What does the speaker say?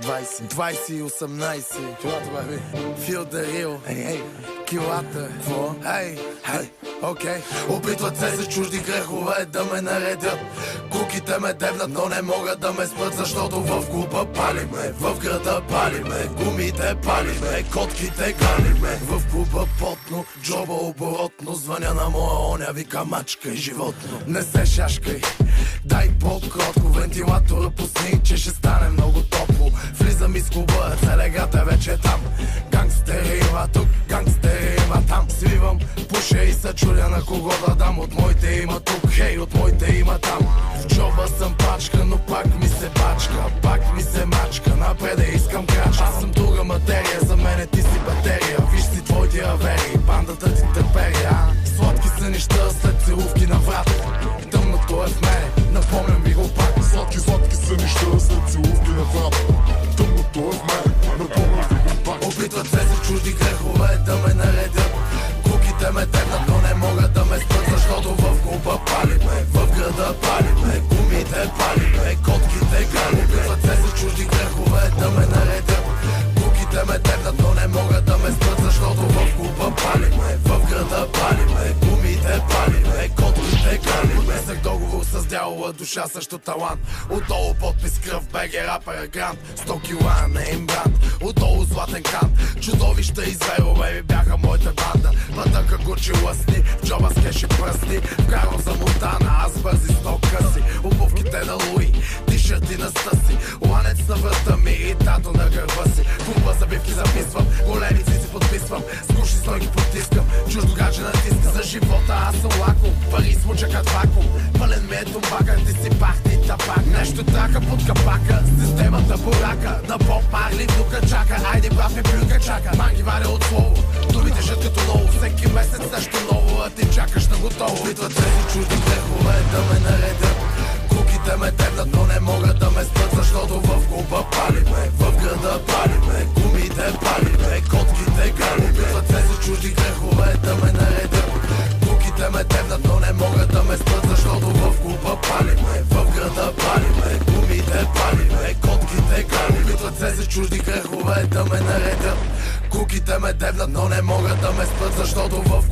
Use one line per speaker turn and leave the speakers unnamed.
20 и 18. Килата, баби. Feel the real. Ей, килата. Кво? Ей, окей. Опитват се за чужди грехове да ме наредят. Куките ме дебнат, но не могат да ме спрат, защото в клуба палиме, в града палиме, гумите палиме, котките галиме. В клуба потно, джоба оборотно, звъня на моя оня, вика мачкай животно. Не се шашкай, дай по-кротко, вентилатора пусни, че ще стане много топло. Влизам из клуба, целегата вече е там. Гангстери има тук, гангстери има там. Свивам, пуша и се чудя на кого да дам. От моите има тук, хей, от моите има там. В джоба съм пачка, но пак ми се бачка, пак ми се мачка. Напреде искам крач, аз съм друга материя, за мене ти си батерия. Виж си твоите авери, бандата ти търпери. Сладки сънища след целувки на врата. Тъмното е в мене, напомням ви го пак. Сладки сънища след целувки на врата. Тъмното е в мене, напомням ви го пак. Опитват се за чужди грехове да ме наредят. Куките ме дебнат, но не могат да ме спрат, защото в клуба палиме, в града палиме, гумите палиме, котките галиме. Опитват се за чужди грехове да ме наредят. Куките ме дебнат, но не могат да ме спрат, защото в клуба палиме, в града палиме, гумите палиме, котките галиме. Писах договор с дявола, душа също талант. Отдолу подпис кръв, БГ рапъра грант. 100 кила не им бранд, отдолу златен кант. Чудовища и зверове ми бяха моята банда. Пътъка Гучи лъсни, в джоба с кеш и пръсни. Вкарвам за Монтана, аз бързи 100 къси. Обувките на Луи, тишърти на Стъси. Ланец на врата ми и тато на гърба си. Клуба забивки записвам, големи цици подписвам. Скушни стойки потискам, чуждо гадже натиска. За живота аз съм лаком, пари смучакът вакуум. Пълен ми е тумбака, ти си пахти тапак. Нещо трака под капака, системата бурака. На Боб Марли внука чака, айде брат ми плюка чака. Манги варя от слово, думите жат като ново. Всеки месец нещо ново, а ти чакаш на готово. Опитват се за чужди грехове да ме наредят. Куките ме дебнат, но не могат да ме спрат, защото в клуба палиме, в града палиме, гумите палиме, котките галиме. Опитват се за чужди грехове да ме наредят. Куките ме дебнат, но не могат да ме спрат, защото в клуба палиме, в града палиме, гумите палиме, котките галиме. Опитват се за чужди грехове да ме наредят. Куките ме дебнат, но не могат да ме спрат, защото в